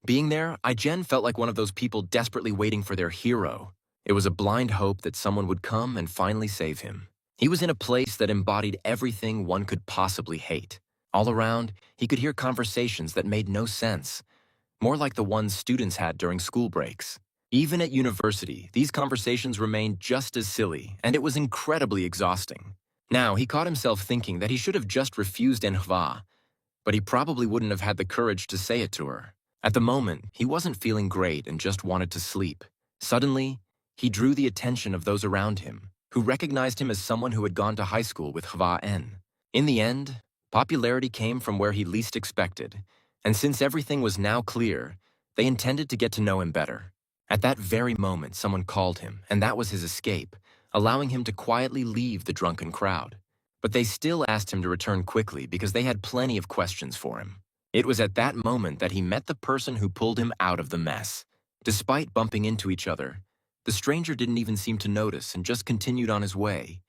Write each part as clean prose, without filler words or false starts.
Being there, Ai felt like one of those people desperately waiting for their hero. It was a blind hope that someone would come and finally save him. He was in a place that embodied everything one could possibly hate. All around, he could hear conversations that made no sense, more like the ones students had during school breaks. Even at university, these conversations remained just as silly, and it was incredibly exhausting. Now, he caught himself thinking that he should have just refused Manhwa, but he probably wouldn't have had the courage to say it to her. At the moment, he wasn't feeling great and just wanted to sleep. Suddenly, he drew the attention of those around him, who recognized him as someone who had gone to high school with Hwa En. In the end, popularity came from where he least expected, and since everything was now clear, they intended to get to know him better. At that very moment, someone called him, and that was his escape, allowing him to quietly leave the drunken crowd. But they still asked him to return quickly because they had plenty of questions for him. It was at that moment that he met the person who pulled him out of the mess. Despite bumping into each other, the stranger didn't even seem to notice and just continued on his way,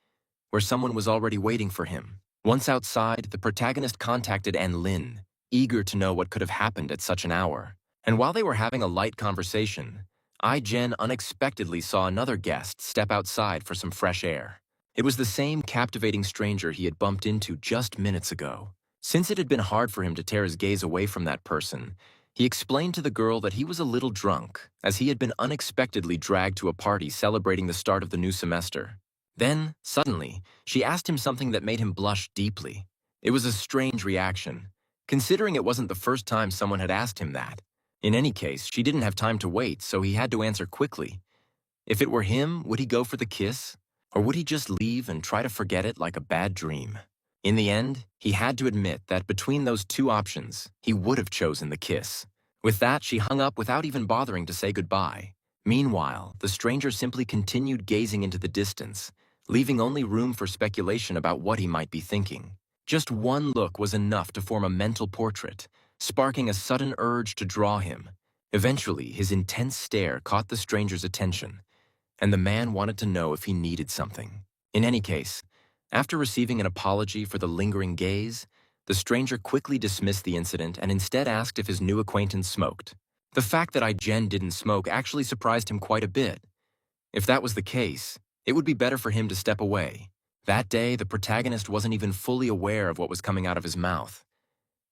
where someone was already waiting for him. Once outside, the protagonist contacted An Lin, eager to know what could have happened at such an hour. And while they were having a light conversation, Ai unexpectedly saw another guest step outside for some fresh air. It was the same captivating stranger he had bumped into just minutes ago. Since it had been hard for him to tear his gaze away from that person, he explained to the girl that he was a little drunk, as he had been unexpectedly dragged to a party celebrating the start of the new semester. Then, suddenly, she asked him something that made him blush deeply. It was a strange reaction, considering it wasn't the first time someone had asked him that. In any case, she didn't have time to wait, so he had to answer quickly. If it were him, would he go for the kiss? Or would he just leave and try to forget it like a bad dream? In the end, he had to admit that between those two options, he would have chosen the kiss. With that, she hung up without even bothering to say goodbye. Meanwhile, the stranger simply continued gazing into the distance, leaving only room for speculation about what he might be thinking. Just one look was enough to form a mental portrait, sparking a sudden urge to draw him. Eventually, his intense stare caught the stranger's attention, and the man wanted to know if he needed something. In any case, after receiving an apology for the lingering gaze, the stranger quickly dismissed the incident and instead asked if his new acquaintance smoked. The fact that Ai didn't smoke actually surprised him quite a bit. If that was the case, it would be better for him to step away. That day, the protagonist wasn't even fully aware of what was coming out of his mouth.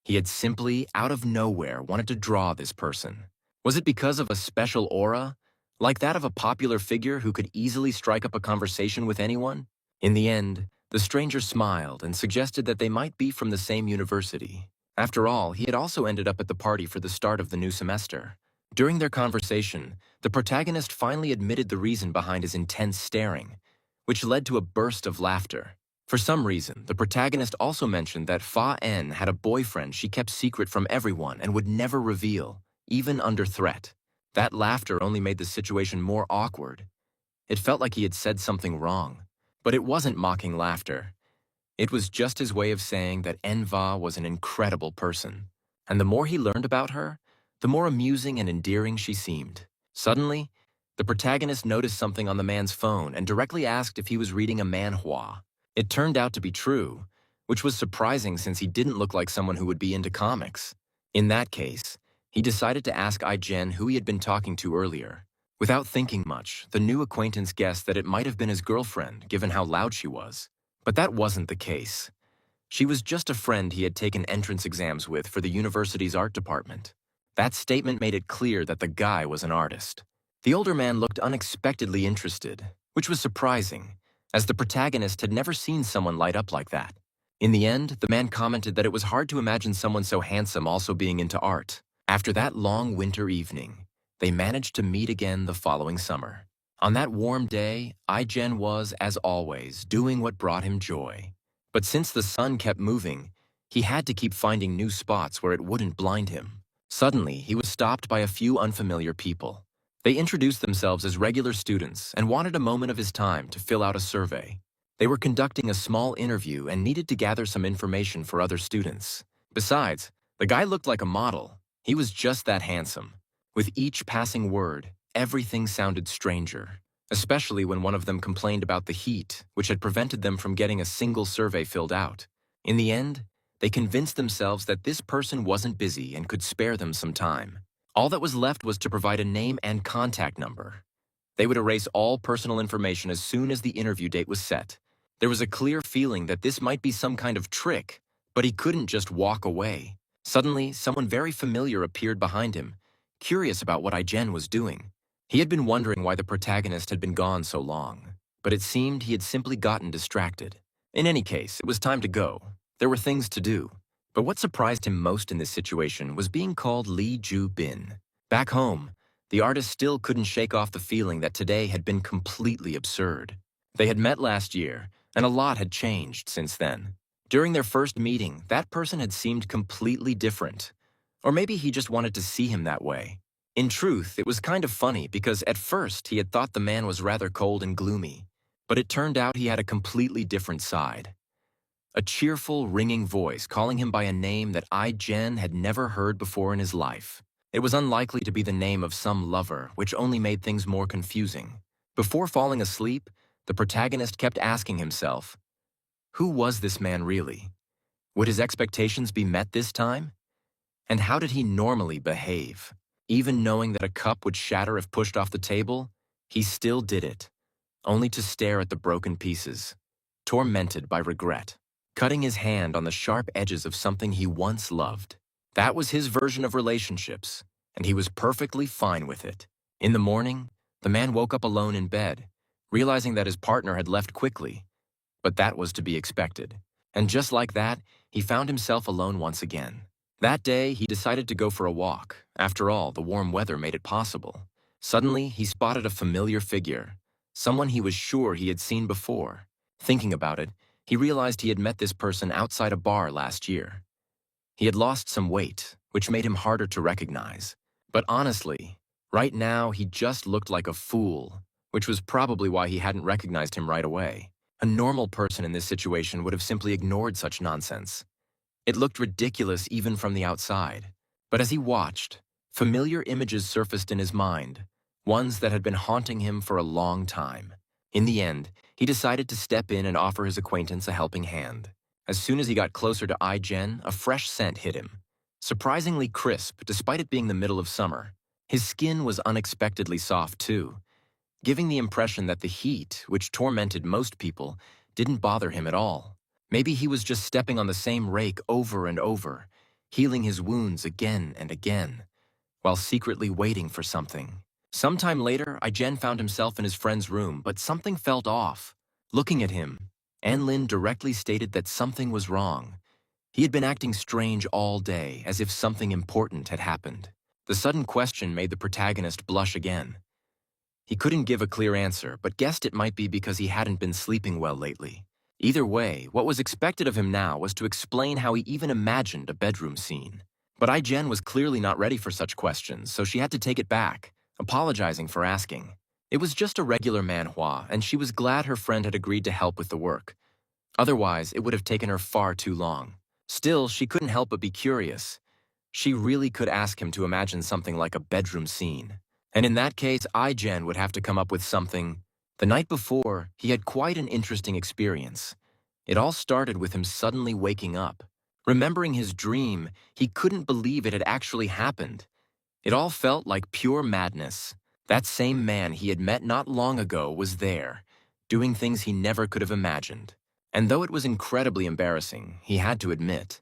He had simply, out of nowhere, wanted to draw this person. Was it because of a special aura, like that of a popular figure who could easily strike up a conversation with anyone? In the end, the stranger smiled and suggested that they might be from the same university. After all, he had also ended up at the party for the start of the new semester. During their conversation, the protagonist finally admitted the reason behind his intense staring, which led to a burst of laughter. For some reason, the protagonist also mentioned that Fa En had a boyfriend she kept secret from everyone and would never reveal, even under threat. That laughter only made the situation more awkward. It felt like he had said something wrong. But it wasn't mocking laughter. It was just his way of saying that Enva was an incredible person. And the more he learned about her, the more amusing and endearing she seemed. Suddenly, the protagonist noticed something on the man's phone and directly asked if he was reading a manhwa. It turned out to be true, which was surprising since he didn't look like someone who would be into comics. In that case, he decided to ask Ai who he had been talking to earlier. Without thinking much, the new acquaintance guessed that it might have been his girlfriend, given how loud she was. But that wasn't the case. She was just a friend he had taken entrance exams with for the university's art department. That statement made it clear that the guy was an artist. The older man looked unexpectedly interested, which was surprising, as the protagonist had never seen someone light up like that. In the end, the man commented that it was hard to imagine someone so handsome also being into art. After that long winter evening, they managed to meet again the following summer. On that warm day, Ai was, as always, doing what brought him joy. But since the sun kept moving, he had to keep finding new spots where it wouldn't blind him. Suddenly, he was stopped by a few unfamiliar people. They introduced themselves as regular students and wanted a moment of his time to fill out a survey. They were conducting a small interview and needed to gather some information for other students. Besides, the guy looked like a model. He was just that handsome. With each passing word, everything sounded stranger, especially when one of them complained about the heat, which had prevented them from getting a single survey filled out. In the end, they convinced themselves that this person wasn't busy and could spare them some time. All that was left was to provide a name and contact number. They would erase all personal information as soon as the interview date was set. There was a clear feeling that this might be some kind of trick, but he couldn't just walk away. Suddenly, someone very familiar appeared behind him, curious about what Ai-jen was doing. He had been wondering why the protagonist had been gone so long, but it seemed he had simply gotten distracted. In any case, it was time to go. There were things to do. But what surprised him most in this situation was being called Lee Ju-bin. Back home, the artist still couldn't shake off the feeling that today had been completely absurd. They had met last year, and a lot had changed since then. During their first meeting, that person had seemed completely different. Or maybe he just wanted to see him that way. In truth, it was kind of funny because at first he had thought the man was rather cold and gloomy, but it turned out he had a completely different side. A cheerful, ringing voice calling him by a name that Ai-jen had never heard before in his life. It was unlikely to be the name of some lover, which only made things more confusing. Before falling asleep, the protagonist kept asking himself, who was this man really? Would his expectations be met this time? And how did he normally behave? Even knowing that a cup would shatter if pushed off the table, he still did it, only to stare at the broken pieces, tormented by regret, cutting his hand on the sharp edges of something he once loved. That was his version of relationships, and he was perfectly fine with it. In the morning, the man woke up alone in bed, realizing that his partner had left quickly. But that was to be expected. And just like that, he found himself alone once again. That day, he decided to go for a walk. After all, the warm weather made it possible. Suddenly, he spotted a familiar figure, someone he was sure he had seen before. Thinking about it, he realized he had met this person outside a bar last year. He had lost some weight, which made him harder to recognize. But honestly, right now he just looked like a fool, which was probably why he hadn't recognized him right away. A normal person in this situation would have simply ignored such nonsense. It looked ridiculous even from the outside. But as he watched, familiar images surfaced in his mind, ones that had been haunting him for a long time. In the end, he decided to step in and offer his acquaintance a helping hand. As soon as he got closer to Ai-jen, a fresh scent hit him. Surprisingly crisp, despite it being the middle of summer. His skin was unexpectedly soft, too, giving the impression that the heat, which tormented most people, didn't bother him at all. Maybe he was just stepping on the same rake over and over, healing his wounds again and again, while secretly waiting for something. Sometime later, Ai-jen found himself in his friend's room, but something felt off. Looking at him, Anlin directly stated that something was wrong. He had been acting strange all day, as if something important had happened. The sudden question made the protagonist blush again. He couldn't give a clear answer, but guessed it might be because he hadn't been sleeping well lately. Either way, what was expected of him now was to explain how he even imagined a bedroom scene. But Ai-jen was clearly not ready for such questions, so she had to take it back, apologizing for asking. It was just a regular manhwa, and she was glad her friend had agreed to help with the work. Otherwise, it would have taken her far too long. Still, she couldn't help but be curious. She really could ask him to imagine something like a bedroom scene. And in that case, Ai-jen would have to come up with something. The night before, he had quite an interesting experience. It all started with him suddenly waking up. Remembering his dream, he couldn't believe it had actually happened. It all felt like pure madness. That same man he had met not long ago was there, doing things he never could have imagined. And though it was incredibly embarrassing, he had to admit,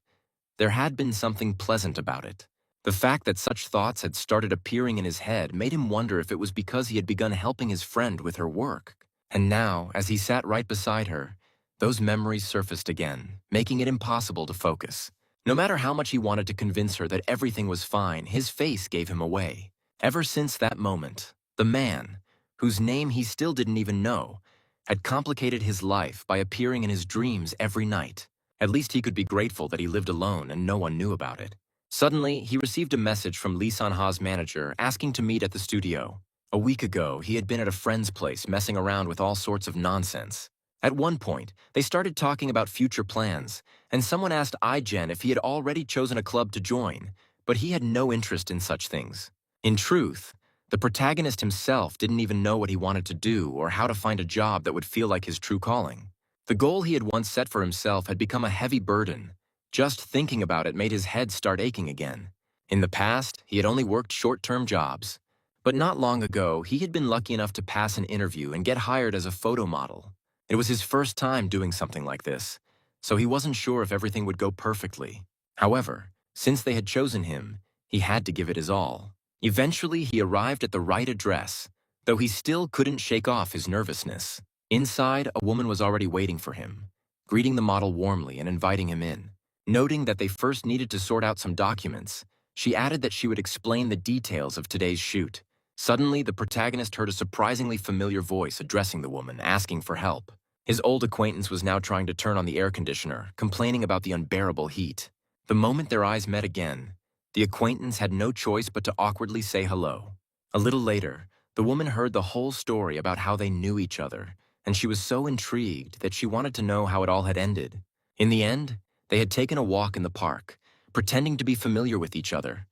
there had been something pleasant about it. The fact that such thoughts had started appearing in his head made him wonder if it was because he had begun helping his friend with her work. And now, as he sat right beside her, those memories surfaced again, making it impossible to focus. No matter how much he wanted to convince her that everything was fine, his face gave him away. Ever since that moment, the man, whose name he still didn't even know, had complicated his life by appearing in his dreams every night. At least he could be grateful that he lived alone and no one knew about it. Suddenly, he received a message from Lee San-ha's manager asking to meet at the studio. A week ago, he had been at a friend's place messing around with all sorts of nonsense. At one point, they started talking about future plans, and someone asked Ai-jen if he had already chosen a club to join, but he had no interest in such things. In truth, the protagonist himself didn't even know what he wanted to do or how to find a job that would feel like his true calling. The goal he had once set for himself had become a heavy burden. Just thinking about it made his head start aching again. In the past, he had only worked short-term jobs. But not long ago, he had been lucky enough to pass an interview and get hired as a photo model. It was his first time doing something like this, so he wasn't sure if everything would go perfectly. However, since they had chosen him, he had to give it his all. Eventually, he arrived at the right address, though he still couldn't shake off his nervousness. Inside, a woman was already waiting for him, greeting the model warmly and inviting him in. Noting that they first needed to sort out some documents, she added that she would explain the details of today's shoot. Suddenly, the protagonist heard a surprisingly familiar voice addressing the woman, asking for help. His old acquaintance was now trying to turn on the air conditioner, complaining about the unbearable heat. The moment their eyes met again, the acquaintance had no choice but to awkwardly say hello. A little later, the woman heard the whole story about how they knew each other, and she was so intrigued that she wanted to know how it all had ended. In the end, they had taken a walk in the park, pretending to be familiar with each other,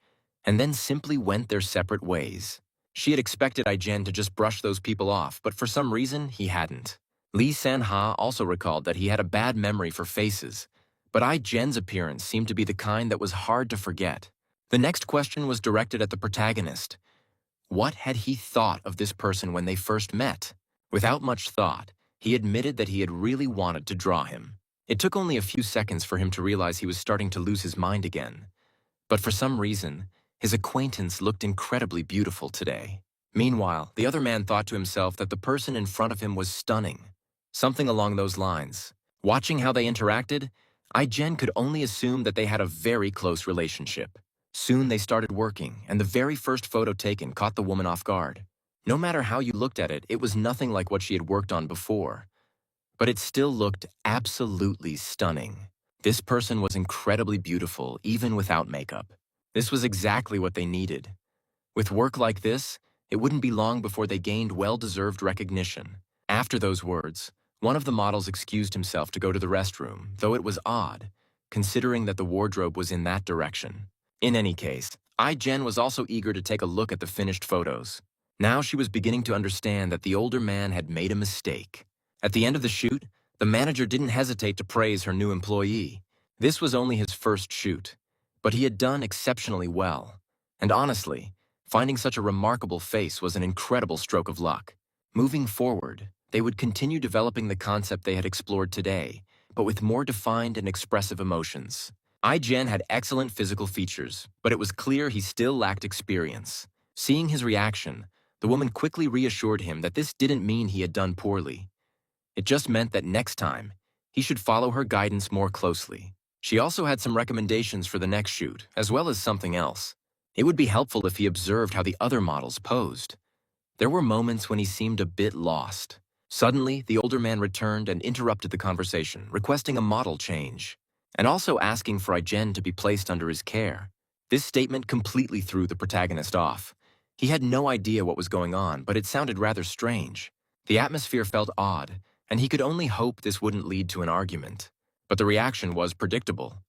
and then simply went their separate ways. She had expected Ai-jen to just brush those people off, but for some reason, he hadn't. Lee San-ha also recalled that he had a bad memory for faces, but Ai-jen's appearance seemed to be the kind that was hard to forget. The next question was directed at the protagonist. What had he thought of this person when they first met? Without much thought, he admitted that he had really wanted to draw him. It took only a few seconds for him to realize he was starting to lose his mind again. But for some reason, his acquaintance looked incredibly beautiful today. Meanwhile, the other man thought to himself that the person in front of him was stunning. Something along those lines. Watching how they interacted, Ai-jen could only assume that they had a very close relationship. Soon they started working, and the very first photo taken caught the woman off guard. No matter how you looked at it, it was nothing like what she had worked on before. But it still looked absolutely stunning. This person was incredibly beautiful, even without makeup. This was exactly what they needed. With work like this, it wouldn't be long before they gained well-deserved recognition. After those words, one of the models excused himself to go to the restroom, though it was odd, considering that the wardrobe was in that direction. In any case, Ai-jen was also eager to take a look at the finished photos. Now she was beginning to understand that the older man had made a mistake. At the end of the shoot, the manager didn't hesitate to praise her new employee. This was only his first shoot, but he had done exceptionally well. And honestly, finding such a remarkable face was an incredible stroke of luck. Moving forward, they would continue developing the concept they had explored today, but with more defined and expressive emotions. Ai-jen had excellent physical features, but it was clear he still lacked experience. Seeing his reaction, the woman quickly reassured him that this didn't mean he had done poorly. It just meant that next time, he should follow her guidance more closely. She also had some recommendations for the next shoot, as well as something else. It would be helpful if he observed how the other models posed. There were moments when he seemed a bit lost. Suddenly, the older man returned and interrupted the conversation, requesting a model change, and also asking for Ai-jen to be placed under his care. This statement completely threw the protagonist off. He had no idea what was going on, but it sounded rather strange. The atmosphere felt odd, and he could only hope this wouldn't lead to an argument. But the reaction was predictable.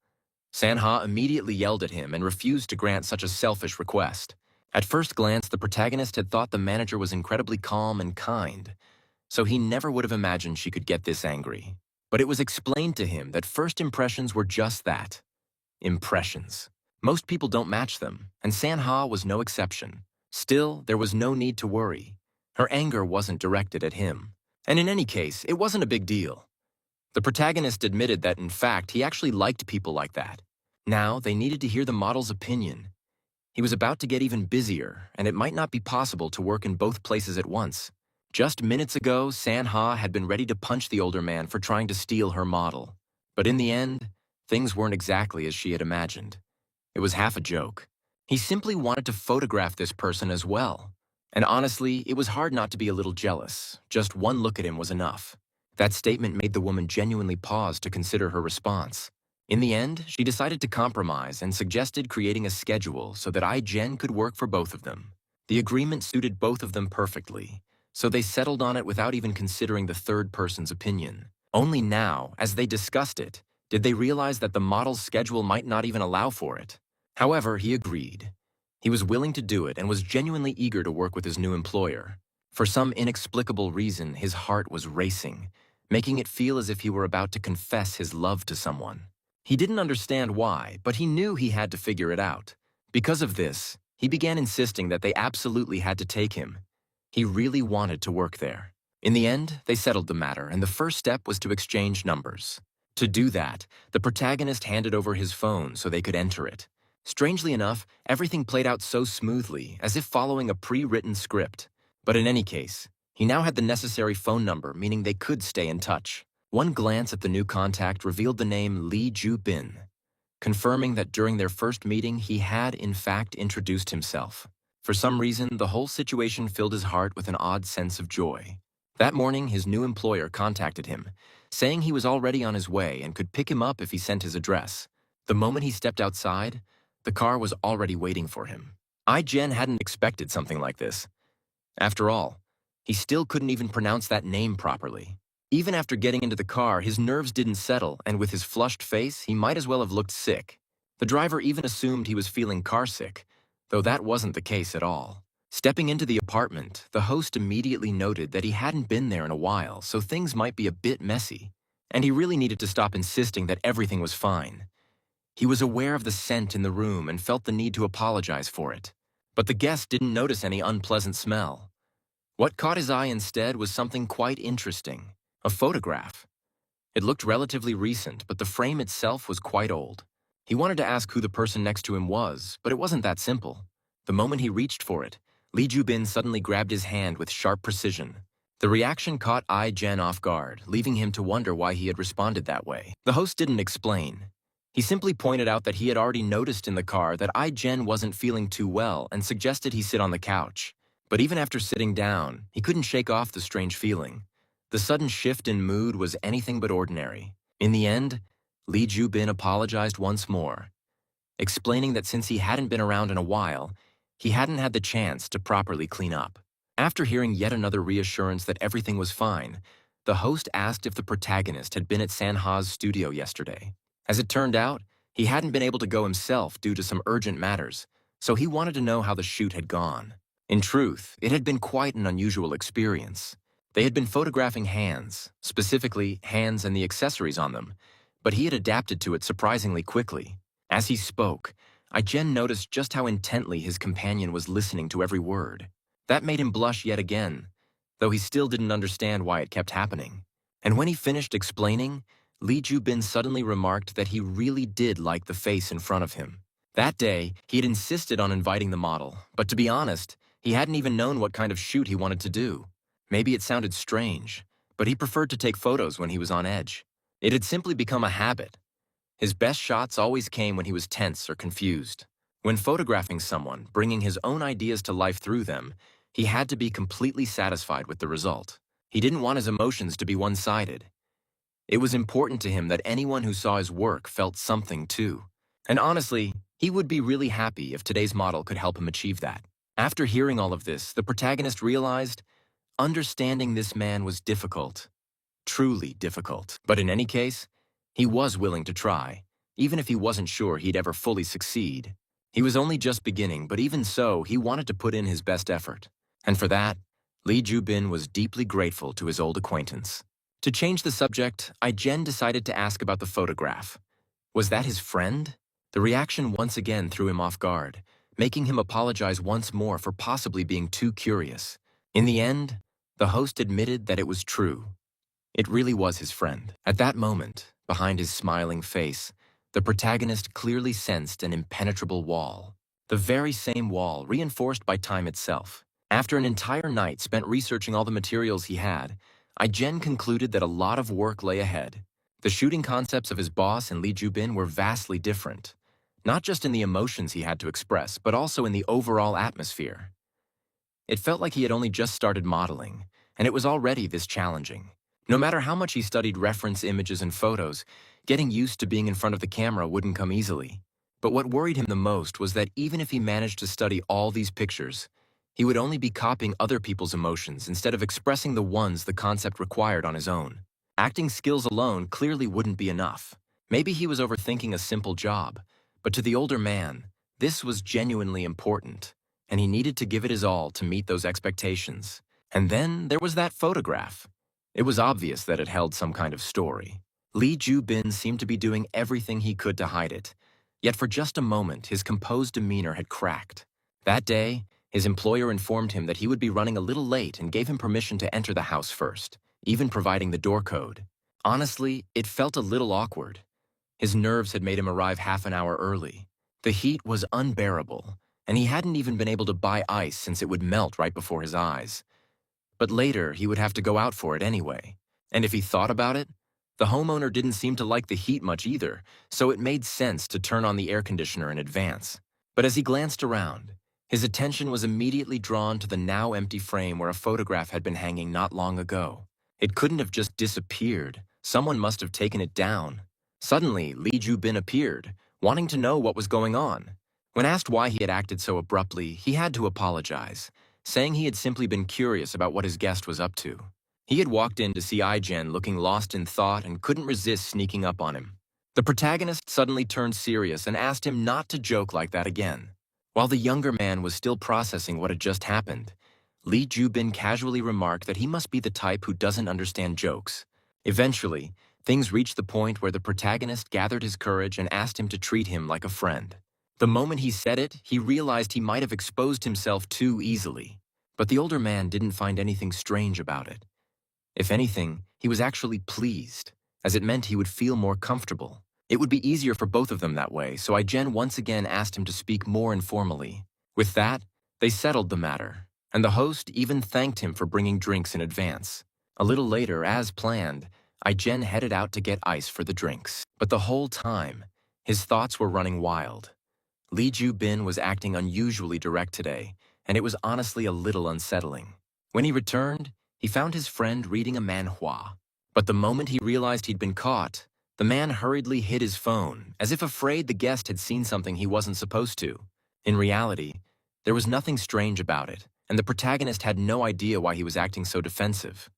San-ha immediately yelled at him and refused to grant such a selfish request. At first glance, the protagonist had thought the manager was incredibly calm and kind, so he never would have imagined she could get this angry. But it was explained to him that first impressions were just that. Impressions. Most people don't match them, and San-ha was no exception. Still, there was no need to worry. Her anger wasn't directed at him. And in any case, it wasn't a big deal. The protagonist admitted that, in fact, he actually liked people like that. Now, they needed to hear the model's opinion. He was about to get even busier, and it might not be possible to work in both places at once. Just minutes ago, San-ha had been ready to punch the older man for trying to steal her model. But in the end, things weren't exactly as she had imagined. It was half a joke. He simply wanted to photograph this person as well. And honestly, it was hard not to be a little jealous. Just one look at him was enough. That statement made the woman genuinely pause to consider her response. In the end, she decided to compromise and suggested creating a schedule so that Ai-jen could work for both of them. The agreement suited both of them perfectly, so they settled on it without even considering the third person's opinion. Only now, as they discussed it, did they realize that the model's schedule might not even allow for it. However, he agreed. He was willing to do it and was genuinely eager to work with his new employer. For some inexplicable reason, his heart was racing, making it feel as if he were about to confess his love to someone. He didn't understand why, but he knew he had to figure it out. Because of this, he began insisting that they absolutely had to take him. He really wanted to work there. In the end, they settled the matter, and the first step was to exchange numbers. To do that, the protagonist handed over his phone so they could enter it. Strangely enough, everything played out so smoothly, as if following a pre-written script. But in any case, he now had the necessary phone number, meaning they could stay in touch. One glance at the new contact revealed the name Lee Ju-bin, confirming that during their first meeting he had, in fact, introduced himself. For some reason, the whole situation filled his heart with an odd sense of joy. That morning, his new employer contacted him, saying he was already on his way and could pick him up if he sent his address. The moment he stepped outside, the car was already waiting for him. Jen hadn't expected something like this. After all, he still couldn't even pronounce that name properly. Even after getting into the car, his nerves didn't settle, and with his flushed face, he might as well have looked sick. The driver even assumed he was feeling carsick, though that wasn't the case at all. Stepping into the apartment, the host immediately noted that he hadn't been there in a while, so things might be a bit messy, and he really needed to stop insisting that everything was fine. He was aware of the scent in the room and felt the need to apologize for it. But the guest didn't notice any unpleasant smell. What caught his eye instead was something quite interesting. A photograph. It looked relatively recent, but the frame itself was quite old. He wanted to ask who the person next to him was, but it wasn't that simple. The moment he reached for it, Lee Ju-bin suddenly grabbed his hand with sharp precision. The reaction caught Jen off guard, leaving him to wonder why he had responded that way. The host didn't explain. He simply pointed out that he had already noticed in the car that Jen wasn't feeling too well and suggested he sit on the couch. But even after sitting down, he couldn't shake off the strange feeling. The sudden shift in mood was anything but ordinary. In the end, Lee Ju-bin apologized once more, explaining that since he hadn't been around in a while, he hadn't had the chance to properly clean up. After hearing yet another reassurance that everything was fine, the host asked if the protagonist had been at Sanha's studio yesterday. As it turned out, he hadn't been able to go himself due to some urgent matters, so he wanted to know how the shoot had gone. In truth, it had been quite an unusual experience. They had been photographing hands, specifically hands and the accessories on them, but he had adapted to it surprisingly quickly. As he spoke, Jen noticed just how intently his companion was listening to every word. That made him blush yet again, though he still didn't understand why it kept happening. And when he finished explaining, Lee Ju-bin suddenly remarked that he really did like the face in front of him. That day, he had insisted on inviting the model, but to be honest, he hadn't even known what kind of shoot he wanted to do. Maybe it sounded strange, but he preferred to take photos when he was on edge. It had simply become a habit. His best shots always came when he was tense or confused. When photographing someone, bringing his own ideas to life through them, he had to be completely satisfied with the result. He didn't want his emotions to be one-sided. It was important to him that anyone who saw his work felt something too. And honestly, he would be really happy if today's model could help him achieve that. After hearing all of this, the protagonist realized understanding this man was difficult. Truly difficult. But in any case, he was willing to try, even if he wasn't sure he'd ever fully succeed. He was only just beginning, but even so, he wanted to put in his best effort. And for that, Lee Ju-bin was deeply grateful to his old acquaintance. To change the subject, Jen decided to ask about the photograph. Was that his friend? The reaction once again threw him off guard, making him apologize once more for possibly being too curious. In the end, the host admitted that it was true. It really was his friend. At that moment, behind his smiling face, the protagonist clearly sensed an impenetrable wall. The very same wall, reinforced by time itself. After an entire night spent researching all the materials he had, Jen concluded that a lot of work lay ahead. The shooting concepts of his boss and Lee Ju-bin were vastly different, not just in the emotions he had to express, but also in the overall atmosphere. It felt like he had only just started modeling, and it was already this challenging. No matter how much he studied reference images and photos, getting used to being in front of the camera wouldn't come easily. But what worried him the most was that even if he managed to study all these pictures, he would only be copying other people's emotions instead of expressing the ones the concept required on his own. Acting skills alone clearly wouldn't be enough. Maybe he was overthinking a simple job, but to the older man, this was genuinely important, and he needed to give it his all to meet those expectations. And then there was that photograph. It was obvious that it held some kind of story. Lee Ju-bin seemed to be doing everything he could to hide it, Yet for just a moment, his composed demeanor had cracked. That day, his employer informed him that he would be running a little late and gave him permission to enter the house first, even providing the door code. Honestly, it felt a little awkward. His nerves had made him arrive half an hour early. The heat was unbearable, and he hadn't even been able to buy ice since it would melt right before his eyes. But later, he would have to go out for it anyway. And if he thought about it, the homeowner didn't seem to like the heat much either, so it made sense to turn on the air conditioner in advance. But as he glanced around, his attention was immediately drawn to the now empty frame where a photograph had been hanging not long ago. It couldn't have just disappeared. Someone must have taken it down. Suddenly, Lee Ju-bin appeared, wanting to know what was going on. When asked why he had acted so abruptly, he had to apologize, saying he had simply been curious about what his guest was up to. He had walked in to see Ai-jen looking lost in thought and couldn't resist sneaking up on him. The protagonist suddenly turned serious and asked him not to joke like that again. While the younger man was still processing what had just happened, Lee Ju-bin casually remarked that he must be the type who doesn't understand jokes. Eventually, things reached the point where the protagonist gathered his courage and asked him to treat him like a friend. The moment he said it, he realized he might have exposed himself too easily. But the older man didn't find anything strange about it. If anything, he was actually pleased, as it meant he would feel more comfortable. It would be easier for both of them that way, so Ai-jen once again asked him to speak more informally. With that, they settled the matter, and the host even thanked him for bringing drinks in advance. A little later, as planned, Ai-jen headed out to get ice for the drinks. But the whole time, his thoughts were running wild. Lee Ju-bin was acting unusually direct today, and it was honestly a little unsettling. When he returned, he found his friend reading a manhwa. But the moment he realized he'd been caught, the man hurriedly hid his phone, as if afraid the guest had seen something he wasn't supposed to. In reality, there was nothing strange about it, and the protagonist had no idea why he was acting so defensive.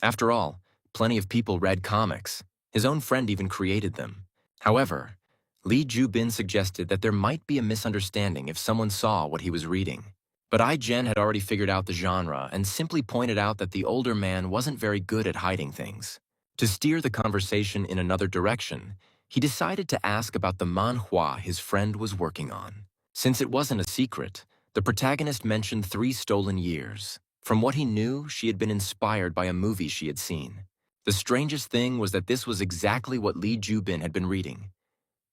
After all, plenty of people read comics. His own friend even created them. However, Lee Ju-bin suggested that there might be a misunderstanding if someone saw what he was reading. But Ai-jen had already figured out the genre and simply pointed out that the older man wasn't very good at hiding things. To steer the conversation in another direction, he decided to ask about the manhwa his friend was working on. Since it wasn't a secret, the protagonist mentioned 3 stolen years. From what he knew, she had been inspired by a movie she had seen. The strangest thing was that this was exactly what Lee Ju-bin had been reading.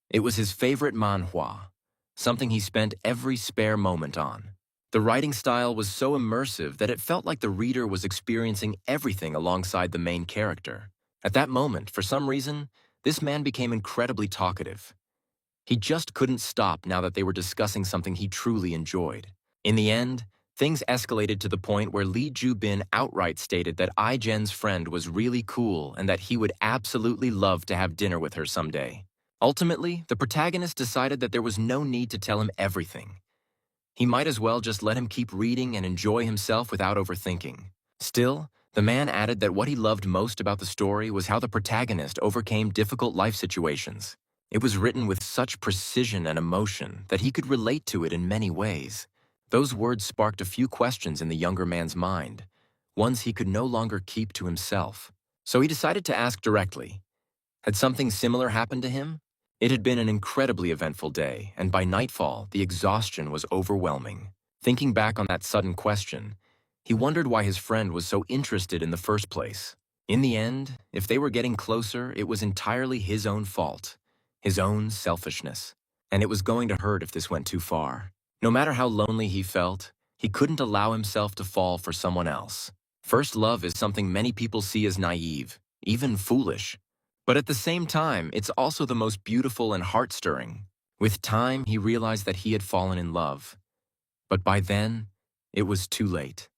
It was his favorite manhwa, something he spent every spare moment on. The writing style was so immersive that it felt like the reader was experiencing everything alongside the main character. At that moment, for some reason, this man became incredibly talkative. He just couldn't stop now that they were discussing something he truly enjoyed. In the end, things escalated to the point where Lee Ju-bin outright stated that Ai-jen's friend was really cool and that he would absolutely love to have dinner with her someday. Ultimately, the protagonist decided that there was no need to tell him everything. He might as well just let him keep reading and enjoy himself without overthinking. Still, the man added that what he loved most about the story was how the protagonist overcame difficult life situations. It was written with such precision and emotion that he could relate to it in many ways. Those words sparked a few questions in the younger man's mind, ones he could no longer keep to himself. So he decided to ask directly. Had something similar happened to him? It had been an incredibly eventful day, and by nightfall, the exhaustion was overwhelming. Thinking back on that sudden question, he wondered why his friend was so interested in the first place. In the end, if they were getting closer, it was entirely his own fault, his own selfishness. And it was going to hurt if this went too far. No matter how lonely he felt, he couldn't allow himself to fall for someone else. First love is something many people see as naive, even foolish. But at the same time, it's also the most beautiful and heart-stirring. With time, he realized that he had fallen in love. But by then, it was too late.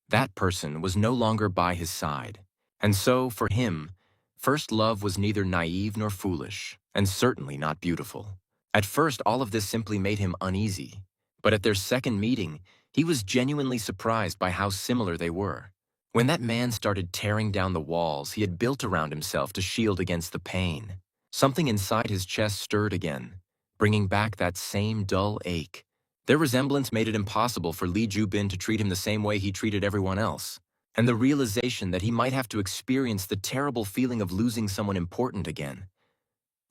That person was no longer by his side. And so, for him, first love was neither naive nor foolish, and certainly not beautiful. At first, all of this simply made him uneasy. But at their second meeting, he was genuinely surprised by how similar they were. When that man started tearing down the walls he had built around himself to shield against the pain, something inside his chest stirred again, bringing back that same dull ache. Their resemblance made it impossible for Lee Ju-bin to treat him the same way he treated everyone else, and the realization that he might have to experience the terrible feeling of losing someone important again.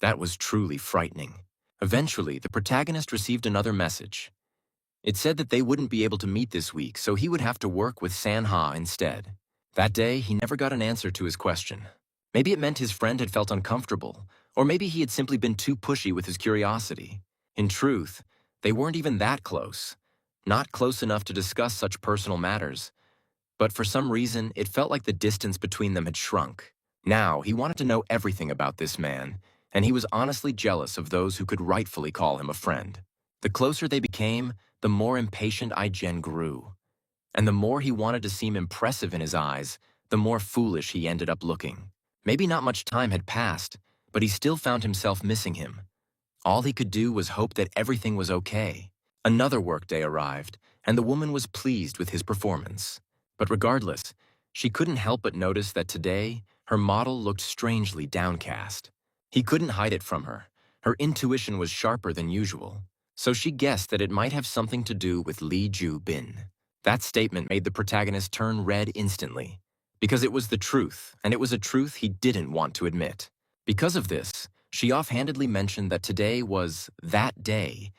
That was truly frightening. Eventually, the protagonist received another message. It said that they wouldn't be able to meet this week, so he would have to work with Sanha instead. That day, he never got an answer to his question. Maybe it meant his friend had felt uncomfortable, or maybe he had simply been too pushy with his curiosity. In truth, they weren't even that close. Not close enough to discuss such personal matters. But for some reason, it felt like the distance between them had shrunk. Now, he wanted to know everything about this man, and he was honestly jealous of those who could rightfully call him a friend. The closer they became, the more impatient Ai-jen grew. And the more he wanted to seem impressive in his eyes, the more foolish he ended up looking. Maybe not much time had passed, but he still found himself missing him. All he could do was hope that everything was okay. Another workday arrived, and the woman was pleased with his performance. But regardless, she couldn't help but notice that today, her model looked strangely downcast. He couldn't hide it from her. Her intuition was sharper than usual, so she guessed that it might have something to do with Lee Ju-bin. That statement made the protagonist turn red instantly, because it was the truth, and it was a truth he didn't want to admit. Because of this, she offhandedly mentioned that today was that day,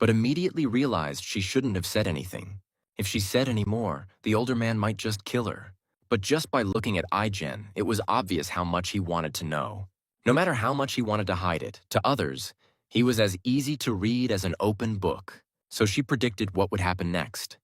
but immediately realized she shouldn't have said anything. If she said any more, the older man might just kill her. But just by looking at Ai-jen, it was obvious how much he wanted to know. No matter how much he wanted to hide it, to others, he was as easy to read as an open book. So she predicted what would happen next.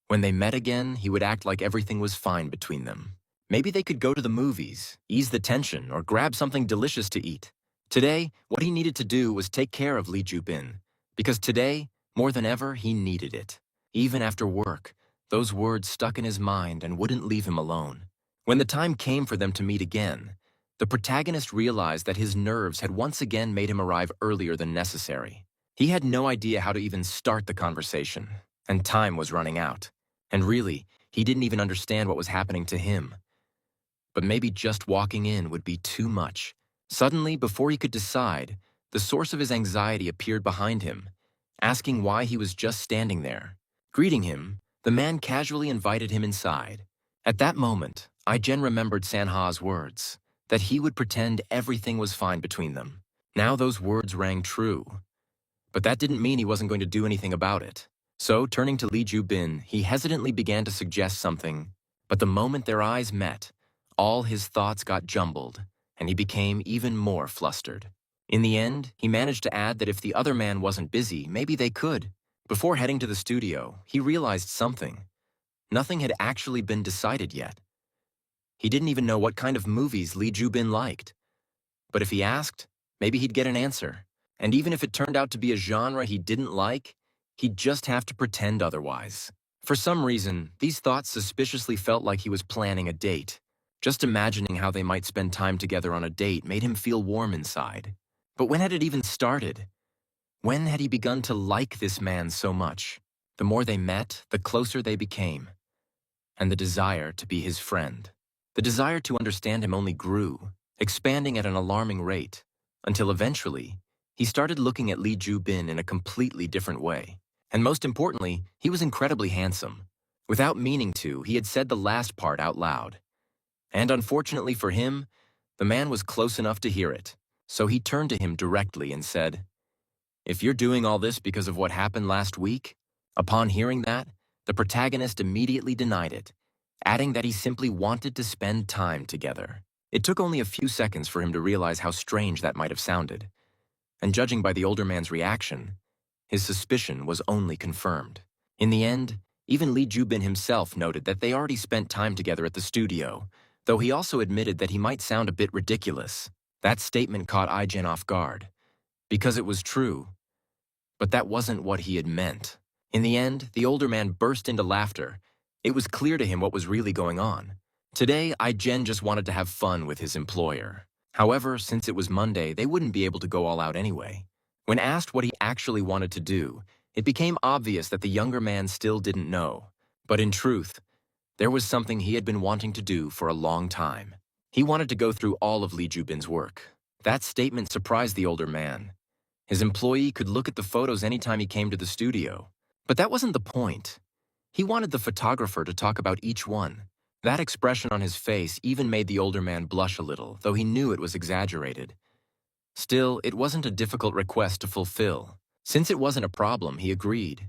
When they met again, he would act like everything was fine between them. Maybe they could go to the movies, ease the tension, or grab something delicious to eat. Today, what he needed to do was take care of Lee Ju-bin, because today, more than ever, he needed it. Even after work, those words stuck in his mind and wouldn't leave him alone. When the time came for them to meet again, the protagonist realized that his nerves had once again made him arrive earlier than necessary. He had no idea how to even start the conversation, and time was running out. And really, he didn't even understand what was happening to him. But maybe just walking in would be too much. Suddenly, before he could decide, the source of his anxiety appeared behind him, asking why he was just standing there. Greeting him, the man casually invited him inside. At that moment, Ai-jen remembered Sanha's words, that he would pretend everything was fine between them. Now those words rang true. But that didn't mean he wasn't going to do anything about it. So, turning to Lee Ju-bin, he hesitantly began to suggest something. But the moment their eyes met, all his thoughts got jumbled, and he became even more flustered. In the end, he managed to add that if the other man wasn't busy, maybe they could. Before heading to the studio, he realized something. Nothing had actually been decided yet. He didn't even know what kind of movies Lee Ju-bin liked. But if he asked, maybe he'd get an answer. And even if it turned out to be a genre he didn't like, he'd just have to pretend otherwise. For some reason, these thoughts suspiciously felt like he was planning a date. Just imagining how they might spend time together on a date made him feel warm inside. But when had it even started? When had he begun to like this man so much? The more they met, the closer they became. And the desire to be his friend. The desire to understand him only grew, expanding at an alarming rate, until eventually, he started looking at Lee Ju-bin in a completely different way. And most importantly, he was incredibly handsome. Without meaning to, he had said the last part out loud. And unfortunately for him, the man was close enough to hear it. So he turned to him directly and said, "If you're doing all this because of what happened last week," upon hearing that, the protagonist immediately denied it, adding that he simply wanted to spend time together. It took only a few seconds for him to realize how strange that might have sounded. And judging by the older man's reaction, his suspicion was only confirmed. In the end, even Lee Ju-bin himself noted that they already spent time together at the studio, though he also admitted that he might sound a bit ridiculous. That statement caught Ai-jen off guard, because it was true. But that wasn't what he had meant. In the end, the older man burst into laughter. It was clear to him what was really going on. Today, Ai-jen just wanted to have fun with his employer. However, since it was Monday, they wouldn't be able to go all out anyway. When asked what he actually wanted to do, it became obvious that the younger man still didn't know. But in truth, there was something he had been wanting to do for a long time. He wanted to go through all of Lee Ju-bin's work. That statement surprised the older man. His employee could look at the photos anytime he came to the studio. But that wasn't the point. He wanted the photographer to talk about each one. That expression on his face even made the older man blush a little, though he knew it was exaggerated. Still, it wasn't a difficult request to fulfill. Since it wasn't a problem, he agreed.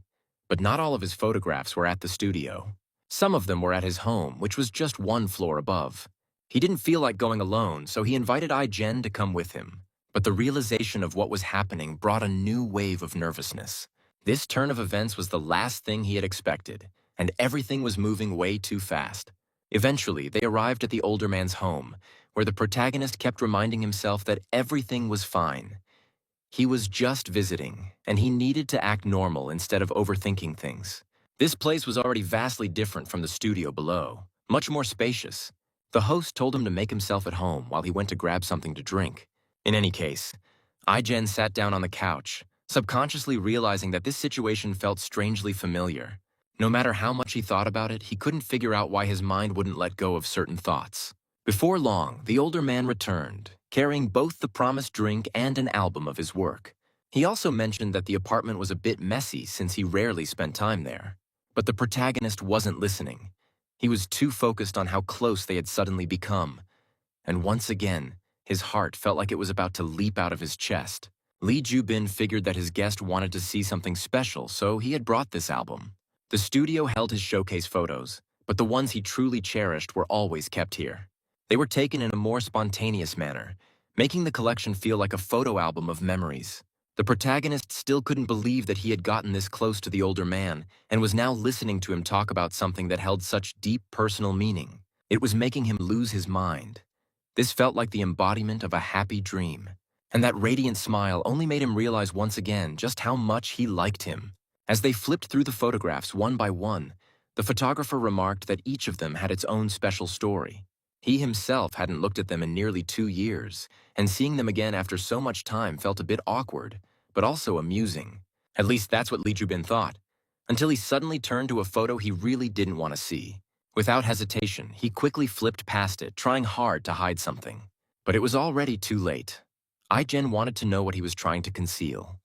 But not all of his photographs were at the studio. Some of them were at his home, which was just one floor above. He didn't feel like going alone, so he invited Ai-jen to come with him. But the realization of what was happening brought a new wave of nervousness. This turn of events was the last thing he had expected, and everything was moving way too fast. Eventually, they arrived at the older man's home, where the protagonist kept reminding himself that everything was fine. He was just visiting, and he needed to act normal instead of overthinking things. This place was already vastly different from the studio below, much more spacious. The host told him to make himself at home while he went to grab something to drink. In any case, Ai-jen sat down on the couch, subconsciously realizing that this situation felt strangely familiar. No matter how much he thought about it, he couldn't figure out why his mind wouldn't let go of certain thoughts. Before long, the older man returned, carrying both the promised drink and an album of his work. He also mentioned that the apartment was a bit messy since he rarely spent time there. But the protagonist wasn't listening. He was too focused on how close they had suddenly become. And once again, his heart felt like it was about to leap out of his chest. Lee Ju-bin figured that his guest wanted to see something special, so he had brought this album. The studio held his showcase photos, but the ones he truly cherished were always kept here. They were taken in a more spontaneous manner, making the collection feel like a photo album of memories. The protagonist still couldn't believe that he had gotten this close to the older man and was now listening to him talk about something that held such deep personal meaning. It was making him lose his mind. This felt like the embodiment of a happy dream. And that radiant smile only made him realize once again just how much he liked him. As they flipped through the photographs one by one, the photographer remarked that each of them had its own special story. He himself hadn't looked at them in nearly 2 years, and seeing them again after so much time felt a bit awkward, but also amusing. At least that's what Lee Ju-bin thought, until he suddenly turned to a photo he really didn't want to see. Without hesitation, he quickly flipped past it, trying hard to hide something. But it was already too late. Ai-jen wanted to know what he was trying to conceal.